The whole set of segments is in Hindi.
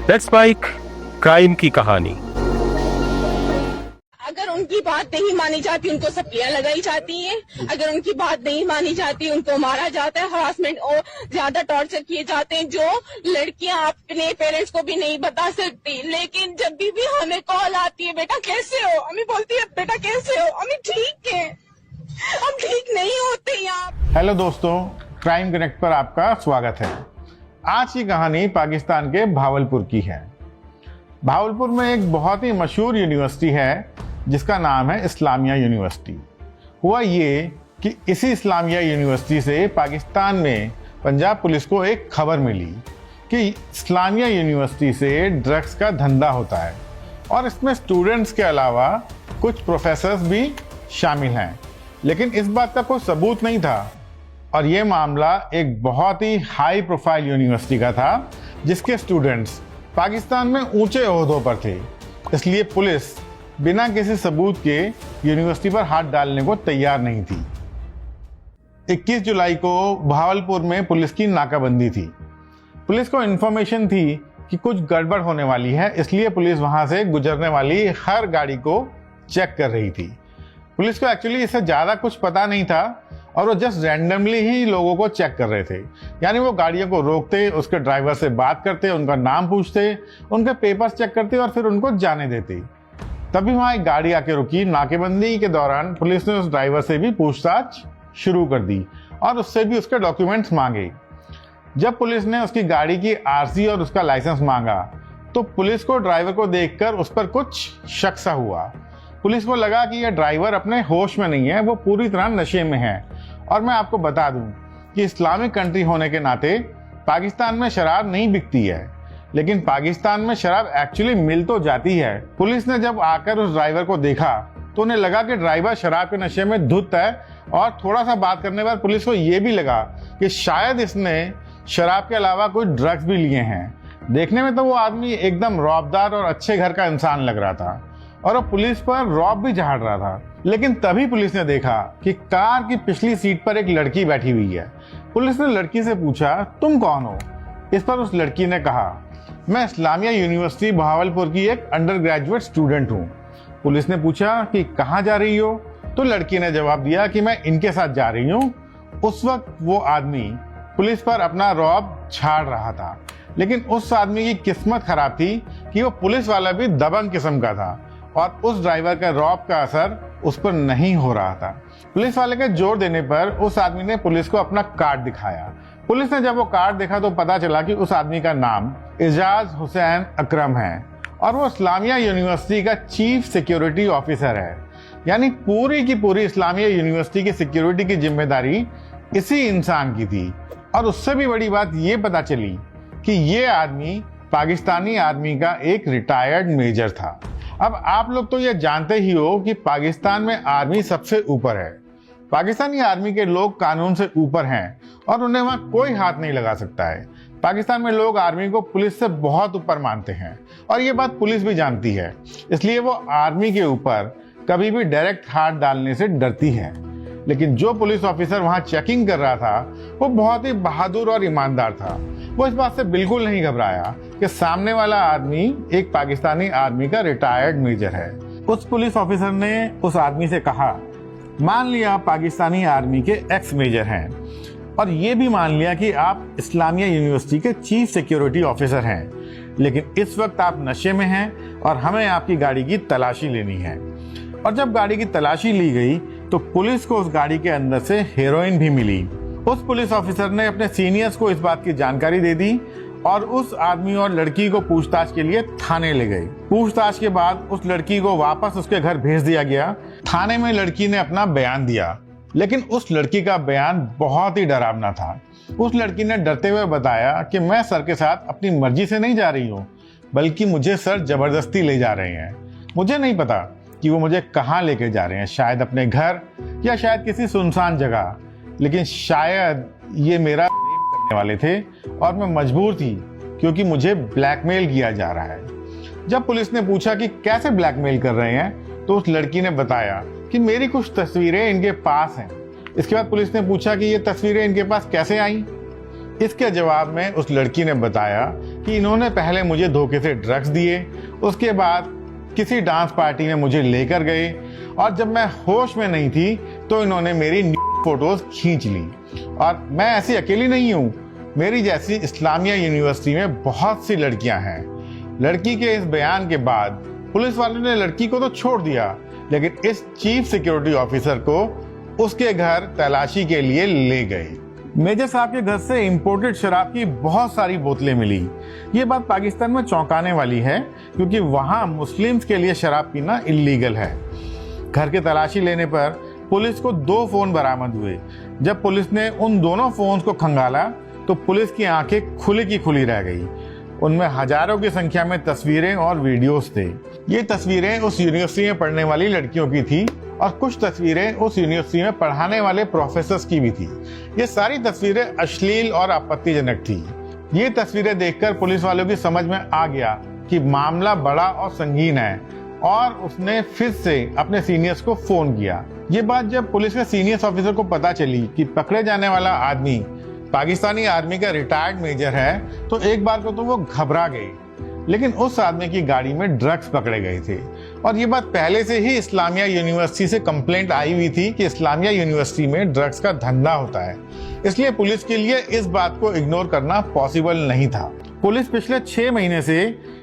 लेट्स स्पाइक क्राइम की कहानी। अगर उनकी बात नहीं मानी जाती उनको सप्लियां लगाई जाती हैं। अगर उनकी बात नहीं मानी जाती उनको मारा जाता है, हरासमेंट और ज्यादा टॉर्चर किए जाते हैं, जो लड़कियां अपने पेरेंट्स को भी नहीं बता सकती। लेकिन जब भी हमें कॉल आती है, बेटा कैसे हो, अम्मी बोलती है बेटा कैसे हो, अम्मी ठीक है, हम ठीक नहीं होते यहाँ। हेलो दोस्तों, क्राइम कनेक्ट पर आपका स्वागत है। आज की कहानी पाकिस्तान के भावलपुर की है। भावलपुर में एक बहुत ही मशहूर यूनिवर्सिटी है जिसका नाम है इस्लामिया यूनिवर्सिटी। हुआ ये कि इसी इस्लामिया यूनिवर्सिटी से पाकिस्तान में पंजाब पुलिस को एक खबर मिली कि इस्लामिया यूनिवर्सिटी से ड्रग्स का धंधा होता है और इसमें स्टूडेंट्स के अलावा कुछ प्रोफेसर्स भी शामिल हैं। लेकिन इस बात का कोई सबूत नहीं था और ये मामला एक बहुत ही हाई प्रोफाइल यूनिवर्सिटी का था जिसके स्टूडेंट्स पाकिस्तान में ऊंचे ओहदों पर थे। इसलिए पुलिस बिना किसी सबूत के यूनिवर्सिटी पर हाथ डालने को तैयार नहीं थी। 21 जुलाई को भावलपुर में पुलिस की नाकाबंदी थी। पुलिस को इन्फॉर्मेशन थी कि कुछ गड़बड़ होने वाली है, इसलिए पुलिस वहां से गुजरने वाली हर गाड़ी को चेक कर रही थी। पुलिस को एक्चुअली इससे ज़्यादा कुछ पता नहीं था और वो जस्ट रैंडमली ही लोगों को चेक कर रहे थे। यानी वो गाड़ियों को रोकते, उसके ड्राइवर से बात करते, उनका नाम पूछते, उनके पेपर्स चेक करते और फिर उनको जाने देते। तभी वहाँ एक गाड़ी आके रुकी। नाकेबंदी के दौरान पुलिस ने उस ड्राइवर से भी पूछताछ शुरू कर दी और उससे भी उसके डॉक्यूमेंट्स मांगे। जब पुलिस ने उसकी गाड़ी की आरसी और उसका लाइसेंस मांगा तो पुलिस को ड्राइवर को देखकर उस पर कुछ शक सा हुआ। पुलिस को लगा कि यह ड्राइवर अपने होश में नहीं है, वो पूरी तरह नशे में है। और मैं आपको बता दूं कि इस्लामिक कंट्री होने के नाते पाकिस्तान में शराब नहीं बिकती है, लेकिन पाकिस्तान में शराब एक्चुअली मिल तो जाती है। पुलिस ने जब आकर उस ड्राइवर को देखा तो उन्हें लगा कि ड्राइवर शराब के नशे में धुत है और थोड़ा सा बात करने पर पुलिस को यह भी लगा कि शायद इसने शराब के अलावा कुछ ड्रग्स भी लिए हैं। देखने में तो वो आदमी एकदम रौबदार और अच्छे घर का इंसान लग रहा था और वो पुलिस पर रौब भी झाड़ रहा था। लेकिन तभी पुलिस ने देखा कि कार की पिछली सीट पर एक लड़की बैठी हुई है। पुलिस ने लड़की से पूछा, तुम कौन हो? इस पर उस लड़की ने कहा, मैं इस्लामिया यूनिवर्सिटी भावलपुर की एक अंडर ग्रेजुएट स्टूडेंट हूँ। पुलिस ने पूछा कि कहाँ जा रही हो? तो लड़की ने जवाब दिया कि मैं इनके साथ जा रही हूँ। उस वक्त वो आदमी पुलिस पर अपना रौब झाड़ रहा था, लेकिन उस आदमी की किस्मत खराब थी कि वो पुलिस वाला भी दबंग किस्म का था और उस ड्राइवर का रौब का असर उस पर नहीं हो रहा था। पुलिस वाले के जोर देने पर उस आदमी ने पुलिस को अपना कार्ड दिखाया। पुलिस ने जब वो कार्ड देखा तो पता चला कि उस आदमी का नाम एजाज हुसैन अकरम है और वो इस्लामिया यूनिवर्सिटी का चीफ सिक्योरिटी ऑफिसर है। यानी पूरी की पूरी इस्लामिया यूनिवर्सिटी की सिक्योरिटी की जिम्मेदारी इसी इंसान की थी। और उससे भी बड़ी बात ये पता चली कि ये आदमी पाकिस्तानी आर्मी का एक रिटायर्ड मेजर था। अब आप लोग तो ये जानते ही हो कि पाकिस्तान में आर्मी सबसे ऊपर है। पाकिस्तानी आर्मी के लोग कानून से ऊपर हैं और उन्हें वहाँ कोई हाथ नहीं लगा सकता है। पाकिस्तान में लोग आर्मी को पुलिस से बहुत ऊपर मानते हैं और ये बात पुलिस भी जानती है, इसलिए वो आर्मी के ऊपर कभी भी डायरेक्ट हाथ डालने से डरती है। लेकिन जो पुलिस ऑफिसर वहाँ चेकिंग कर रहा था वो बहुत ही बहादुर और ईमानदार था। वो इस बात से बिल्कुल नहीं घबराया कि सामने वाला आदमी एक पाकिस्तानी आर्मी का रिटायर्ड मेजर है। उस पुलिस ऑफिसर ने उस आदमी से कहा, मान लिया आप पाकिस्तानी आर्मी के एक्स मेजर हैं और ये भी मान लिया कि आप इस्लामिया यूनिवर्सिटी के चीफ सिक्योरिटी ऑफिसर हैं, लेकिन इस वक्त आप नशे में हैं और हमें आपकी गाड़ी की तलाशी लेनी है। और जब गाड़ी की तलाशी ली गई तो पुलिस को उस गाड़ी के अंदर से हेरोइन भी मिली। उस पुलिस ऑफिसर ने अपने सीनियर्स को इस बात की जानकारी दे दी और उस आदमी और लड़की को पूछताछ के लिए थाने ले गए। पूछताछ के बाद उस लड़की को वापस उसके घर भेज दिया गया। थाने में लड़की ने अपना बयान दिया, लेकिन उस लड़की का बयान बहुत ही डरावना था। उस लड़की ने डरते हुए बताया कि मैं सर के साथ अपनी मर्जी से नहीं जा रही हूँ, बल्कि मुझे सर जबरदस्ती ले जा रहे हैं। मुझे नहीं पता कि वो मुझे कहाँ लेके जा रहे हैं, शायद अपने घर या शायद किसी सुनसान जगह, लेकिन शायद ये मेरा रेप करने वाले थे और मैं मजबूर थी क्योंकि मुझे ब्लैकमेल किया जा रहा है। जब पुलिस ने पूछा कि कैसे ब्लैकमेल कर रहे हैं तो उस लड़की ने बताया कि मेरी कुछ तस्वीरें इनके पास हैं। इसके बाद पुलिस ने पूछा कि ये तस्वीरें इनके पास कैसे आई? इसके जवाब में उस लड़की ने बताया कि इन्होंने पहले मुझे धोखे से ड्रग्स दिए, उसके बाद किसी डांस पार्टी में मुझे लेकर गए और जब मैं होश में नहीं थी तो इन्होंने मेरी फोटोज खींच ली। और मैं ऐसी अकेली नहीं हूँ, मेरी जैसी इस्लामिया यूनिवर्सिटी में बहुत सी लड़कियां हैं। लड़की के इस बयान के बाद पुलिस वालों ने लड़की को तो छोड़ दिया, लेकिन इस चीफ सिक्योरिटी ऑफिसर को उसके घर तलाशी के लिए ले गए। मेजर साहब के घर से इंपोर्टेड शराब की बहुत सारी बोतलें मिली। ये बात पाकिस्तान में चौंकाने वाली है, क्योंकि वहां मुस्लिम्स के लिए शराब पीना इलीगल है। घर के तलाशी लेने पर पुलिस को 2 फोन बरामद हुए। जब पुलिस ने उन दोनों फोन्स को खंगाला तो पुलिस की आंखें खुली की खुली रह गई। उनमें हजारों की संख्या में तस्वीरें और वीडियोस थे। ये तस्वीरें उस यूनिवर्सिटी में पढ़ने वाली लड़कियों की थी और कुछ तस्वीरें उस यूनिवर्सिटी में पढ़ाने वाले प्रोफेसर्स की भी थी। ये सारी तस्वीरें अश्लील और आपत्तिजनक थी। ये तस्वीरें देखकर पुलिस वालों की समझ में आ गया कि मामला बड़ा और संगीन है और उसने फिर से अपने सीनियर्स को फोन किया। ये बात जब पुलिस के सीनियर ऑफिसर को पता चली कि पकड़े जाने वाला आदमी पाकिस्तानी आर्मी का रिटायर्ड मेजर है तो एक बार को तो वो घबरा गए, लेकिन उस आदमी की गाड़ी में ड्रग्स पकड़े गए थे। और ये बात पहले से ही इस्लामिया यूनिवर्सिटी से कंप्लेंट आई हुई थी कि इस्लामिया यूनिवर्सिटी में ड्रग्स का धंधा होता है, इसलिए पुलिस के लिए इस बात को इग्नोर करना पॉसिबल नहीं था। पुलिस पिछले 6 महीने से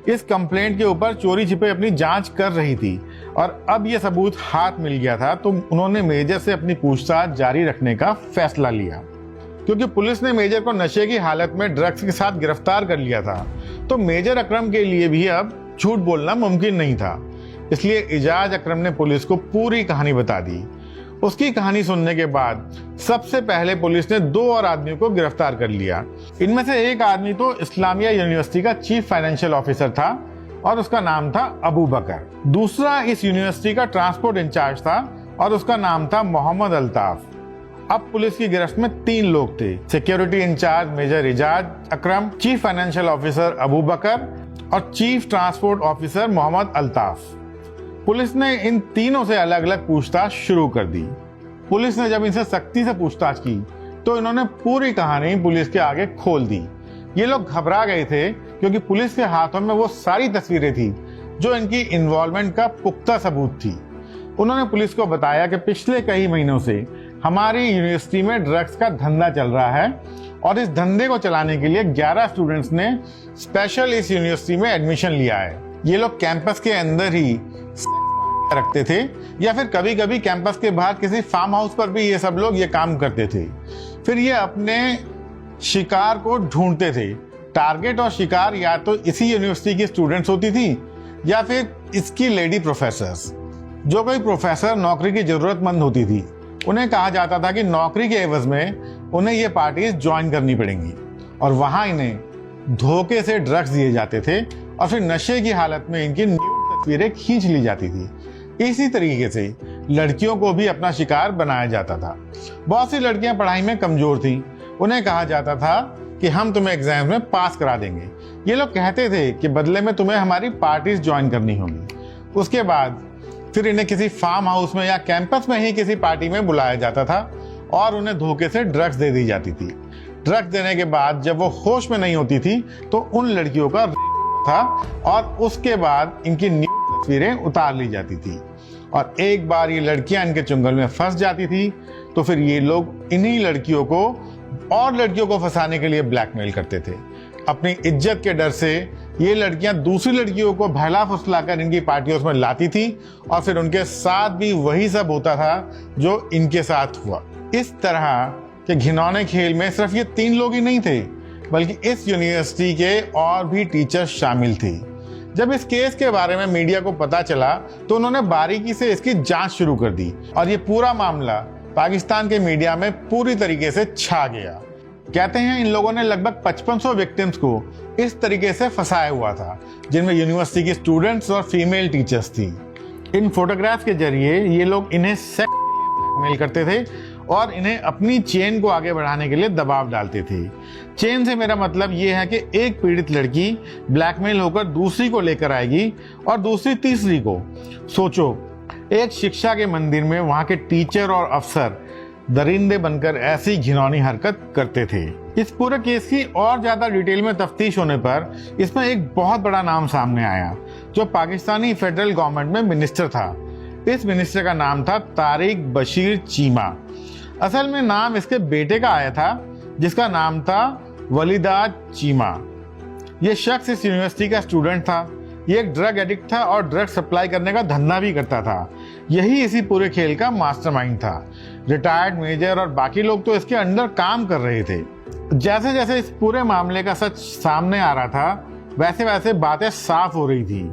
इस कंप्लेंट के ऊपर चोरी छिपे अपनी जांच कर रही थी और अब ये सबूत हाथ मिल गया था तो उन्होंने मेजर से अपनी पूछताछ जारी रखने का फैसला लिया। क्योंकि पुलिस ने मेजर को नशे की हालत में ड्रग्स के साथ गिरफ्तार कर लिया था तो मेजर अकरम के लिए भी अब झूठ बोलना मुमकिन नहीं था। इसलिए इजाज अकरम ने पुलिस को पूरी कहानी बता दी। उसकी कहानी सुनने के बाद सबसे पहले पुलिस ने 2 और आदमियों को गिरफ्तार कर लिया। इनमें से एक आदमी तो इस्लामिया यूनिवर्सिटी का चीफ फाइनेंशियल ऑफिसर था और उसका नाम था अबू बकर। दूसरा इस यूनिवर्सिटी का ट्रांसपोर्ट इंचार्ज था और उसका नाम था मोहम्मद अल्ताफ। अब पुलिस की गिरफ्त में 3 लोग थे, security in-charge major Ijaz Akram, chief financial officer Abu Bakar और chief transport officer Mohammad Altaf. Police ने इन तीनों से अलग अलग पूछताछ शुरू कर दी। पुलिस ने जब इनसे सख्ती से पूछताछ की तो इन्होंने पूरी कहानी पुलिस के आगे खोल दी। ये लोग घबरा गए थे क्योंकि पुलिस के हाथों में वो सारी तस्वीरें थी जो इनकी इन्वॉल्वमेंट का पुख्ता सबूत थी। उन्होंने पुलिस को बताया कि पिछले कई महीनों से हमारी यूनिवर्सिटी में ड्रग्स का धंधा चल रहा है और इस धंधे को चलाने के लिए 11 स्टूडेंट्स ने स्पेशल इस यूनिवर्सिटी में एडमिशन लिया है। ये लोग कैंपस के अंदर ही रखते थे या फिर कभी कभी कैंपस के बाहर किसी फार्म हाउस पर भी ये सब लोग ये काम करते थे। फिर ये अपने शिकार को ढूंढते थे। टारगेट और शिकार या तो इसी यूनिवर्सिटी की स्टूडेंट्स होती थी या फिर इसकी लेडी प्रोफेसर्स। जो कोई प्रोफेसर नौकरी की जरूरतमंद होती थी उन्हें कहा जाता था कि नौकरी के एवज में उन्हें ये पार्टीज ज्वाइन करनी पड़ेंगी और वहां इन्हें धोखे से ड्रग्स दिए जाते थे और फिर नशे की हालत में इनकी न्यूड तस्वीरें खींच ली जाती थी। इसी तरीके से लड़कियों को भी अपना शिकार बनाया जाता था। बहुत सी लड़कियां पढ़ाई में कमजोर थीं, उन्हें कहा जाता था कि हम तुम्हें एग्जाम में पास करा देंगे। ये लोग कहते थे कि बदले में तुम्हें हमारी पार्टीज ज्वाइन करनी होगी। उसके बाद फिर इन्हें किसी फार्म हाउस में या कैंपस में ही किसी पार्टी में बुलाया जाता था और उन्हें धोखे से ड्रग्स दे दी जाती थी। ड्रग्स देने के बाद जब वो होश में नहीं होती थी तो उन लड़कियों का था और उसके बाद इनकी न्यूड तस्वीरें उतार ली जाती थी और एक बार ये लड़कियां इनके चुंगल में फंस जाती थी तो फिर ये लोग इन्हीं लड़कियों को और लड़कियों को फंसाने के लिए ब्लैकमेल करते थे। अपनी इज्जत के डर से ये लड़कियां दूसरी लड़कियों को बहला फुसलाकर इनकी पार्टियों में लाती थी और फिर उनके साथ भी वही सब होता था जो इनके साथ हुआ। इस तरह के घिनौने खेल में सिर्फ ये 3 लोग ही नहीं थे, बल्कि इस यूनिवर्सिटी के और भी टीचर्स शामिल थे। जब इस केस के बारे में मीडिया को पता चला तो उन्होंने बारीकी से इसकी जांच शुरू कर दी और ये पूरा मामला पाकिस्तान के मीडिया में पूरी तरीके से छा गया। कहते हैं इन लोगों ने लगभग 5500 विक्टिम्स को इस तरीके से फंसाया हुआ था, जिनमें यूनिवर्सिटी की स्टूडेंट्स और फीमेल टीचर्स थी। इन फोटोग्राफ्स के जरिए ये लोग इन्हें सेक्स ब्लैकमेल करते थे और इन्हें अपनी चेन को आगे बढ़ाने के लिए दबाव डालते थे। चेन से मेरा मतलब ये है कि एक पीड़ित लड़की ब्लैकमेल होकर दूसरी को लेकर आएगी और दूसरी तीसरी को। सोचो, एक शिक्षा के मंदिर में वहाँ के टीचर और अफसर दरिंदे बनकर ऐसी घिनौनी हरकत करते थे। इस पूरे केस की और ज्यादा डिटेल में तफ्तीश होने पर इसमें एक बहुत बड़ा नाम सामने आया जो पाकिस्तानी फेडरल गवर्नमेंट में मिनिस्टर था। इस मिनिस्टर का नाम था तारिक बशीर चीमा। असल में नाम इसके बेटे का आया था जिसका नाम था वलीदाद चीमा। ये शख्स इस यूनिवर्सिटी का स्टूडेंट था। ये एक ड्रग एडिक्ट था और ड्रग सप्लाई करने का धंधा भी करता था। यही इसी पूरे खेल का मास्टरमाइंड था। रिटायर्ड मेजर और बाकी लोग तो इसके अंडर काम कर रहे थे। जैसे जैसे इस पूरे मामले का सच सामने आ रहा था वैसे वैसे बातें साफ हो रही थी।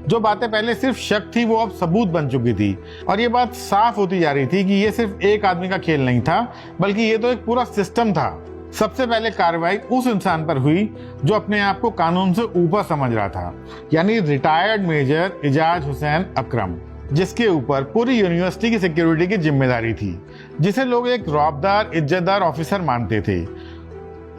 जो बातें पहले सिर्फ शक थी वो अब सबूत बन चुकी थी और ये बात साफ होती जा रही थी कि ये सिर्फ एक आदमी का खेल नहीं था बल्कि ये तो एक पूरा सिस्टम था। सबसे पहले कार्रवाई उस इंसान पर हुई जो अपने आप को कानून से ऊपर समझ रहा था, यानी रिटायर्ड मेजर इजाज हुसैन अकरम, जिसके ऊपर पूरी यूनिवर्सिटी की सिक्योरिटी की जिम्मेदारी थी, जिसे लोग एक रौबदार इज्जतदार ऑफिसर मानते थे।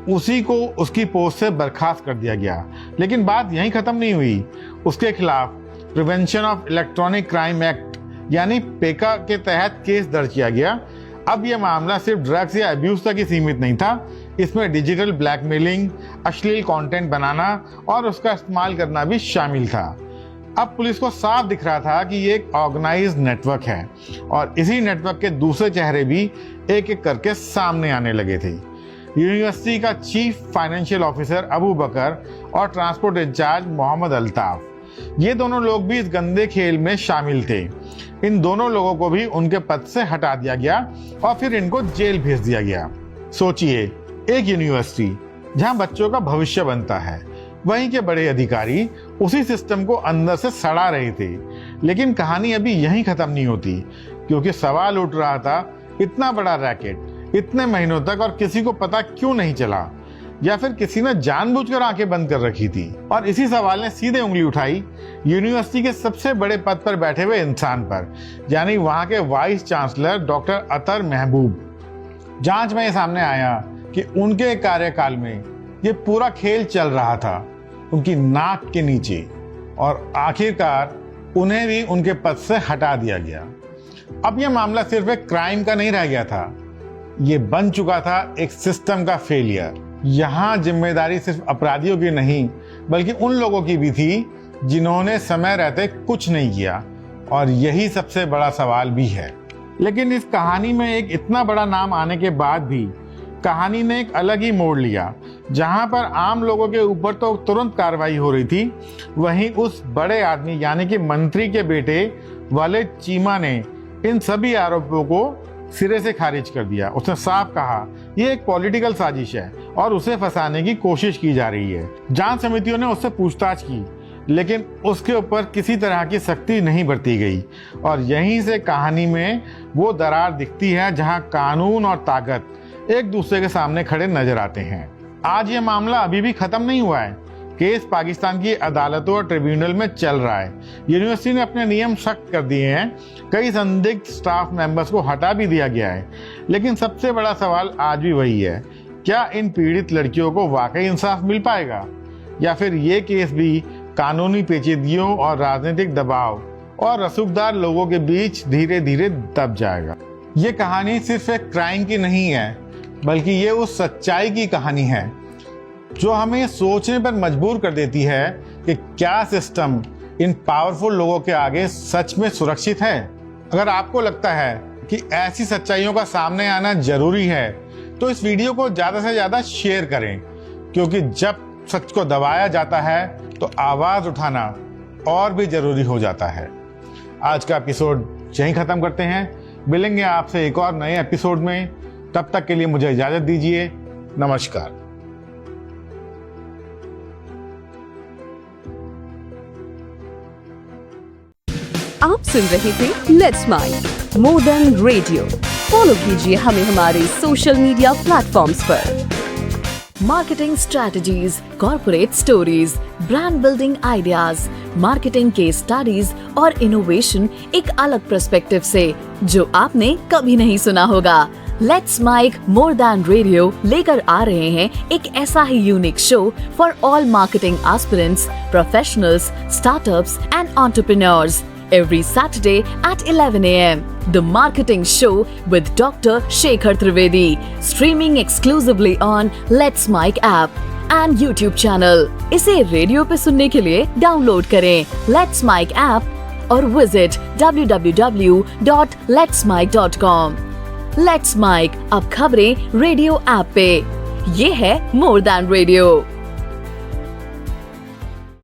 उसी को उसकी पोस्ट से बर्खास्त कर दिया गया। लेकिन बात यहीं खत्म नहीं हुई। उसके खिलाफ prevention of electronic crime act यानी पेका के तहत केस दर्ज किया गया। अब यह मामला सिर्फ ड्रग्स या अब्यूज तक ही सीमित नहीं था। इसमें डिजिटल ब्लैकमेलिंग, अश्लील कंटेंट बनाना और उसका इस्तेमाल करना भी शामिल था। अब पुलिस को साफ दिख रहा था कि ये एक ऑर्गेनाइज्ड नेटवर्क है और इसी नेटवर्क के दूसरे चेहरे भी एक एक करके सामने आने लगे थे। यूनिवर्सिटी का chief financial officer Abu Bakar और ट्रांसपोर्ट इंचार्ज मोहम्मद अल्ताफ, ये दोनों लोग भी इस गंदे खेल में शामिल थे। इन दोनों लोगों को भी उनके पद से हटा दिया गया और फिर इनको जेल भेज दिया गया। सोचिए, एक यूनिवर्सिटी जहां बच्चों का भविष्य बनता है, वहीं के बड़े अधिकारी उसी सिस्टम को अंदर से सड़ा रहे थे। लेकिन कहानी अभी यहीं खत्म नहीं होती, क्योंकि सवाल उठ रहा था इतना बड़ा रैकेट इतने महीनों तक और किसी को पता क्यों नहीं चला, या फिर किसी ने जानबूझकर आंखें बंद कर रखी थी। और इसी सवाल ने सीधे उंगली उठाई यूनिवर्सिटी के सबसे बड़े पद पर बैठे हुए इंसान पर, यानी वहां के वाइस चांसलर डॉक्टर अतर महबूब। जांच में ये सामने आया कि उनके कार्यकाल में ये पूरा खेल चल रहा था उनकी नाक के नीचे और आखिरकार उन्हें भी उनके पद से हटा दिया गया। अब यह मामला सिर्फ एक क्राइम का नहीं रह गया था, ये बन चुका था एक सिस्टम का फेलियर। यहाँ जिम्मेदारी सिर्फ अपराधियों की नहीं बल्कि उन लोगों की भी थी जिन्होंने समय रहते कुछ नहीं किया, और यही सबसे बड़ा सवाल भी है। लेकिन इस कहानी में एक इतना बड़ा नाम आने के बाद भी कहानी ने एक अलग ही मोड़ लिया। जहां पर आम लोगों के ऊपर तो तुरंत कार्रवाई हो रही थी, वहीं उस बड़े आदमी यानी कि मंत्री के बेटे वाले चीमा ने इन सभी आरोपों को सिरे से खारिज कर दिया। उसने साफ कहा यह एक पॉलिटिकल साजिश है और उसे फंसाने की कोशिश की जा रही है। जांच समितियों ने उससे पूछताछ की लेकिन उसके ऊपर किसी तरह की सख्ती नहीं बरती गई, और यहीं से कहानी में वो दरार दिखती है जहां कानून और ताकत एक दूसरे के सामने खड़े नजर आते हैं। आज ये मामला अभी भी खत्म नहीं हुआ है। केस पाकिस्तान की अदालतों और ट्रिब्यूनल में चल रहा है। यूनिवर्सिटी ने अपने नियम सख्त कर दिए हैं, कई संदिग्ध स्टाफ मेंबर्स को हटा भी दिया गया है। लेकिन सबसे बड़ा सवाल आज भी वही है, क्या इन पीड़ित लड़कियों को वाकई इंसाफ मिल पाएगा, या फिर ये केस भी कानूनी पेचीदगियों और राजनीतिक दबाव और रसूखदार लोगों के बीच धीरे धीरे दब जाएगा। ये कहानी सिर्फ एक क्राइम की नहीं है, बल्कि ये उस सच्चाई की कहानी है जो हमें सोचने पर मजबूर कर देती है कि क्या सिस्टम इन पावरफुल लोगों के आगे सच में सुरक्षित है। अगर आपको लगता है कि ऐसी सच्चाइयों का सामने आना जरूरी है तो इस वीडियो को ज़्यादा से ज़्यादा शेयर करें, क्योंकि जब सच को दबाया जाता है तो आवाज़ उठाना और भी ज़रूरी हो जाता है। आज का एपिसोड यहीं ख़त्म करते हैं। मिलेंगे आपसे एक और नए एपिसोड में। तब तक के लिए मुझे इजाज़त दीजिए। नमस्कार। आप सुन रहे थे let's mind more than radio. Follow कीजिए हमें हमारे सोशल मीडिया प्लेटफॉर्म्स पर। Marketing strategies, corporate stories, brand building ideas, marketing case studies और इनोवेशन एक अलग पर्सपेक्टिव से जो आपने कभी नहीं सुना होगा। Let's mic more than radio लेकर आ रहे हैं एक ऐसा ही unique show for all marketing aspirants, professionals, startups and entrepreneurs. every Saturday at 11 a.m. The Marketing Show with Dr. Shekhar Trivedi, streaming exclusively on Let's Mic app and YouTube channel. इसे रेडियो पे सुनने के लिए डाउनलोड करें Let's Mic app और विजिट www.letsmic.com. Let's Mic, अब खबरें रेडियो ऐप पे। ये है मोर दैन रेडियो।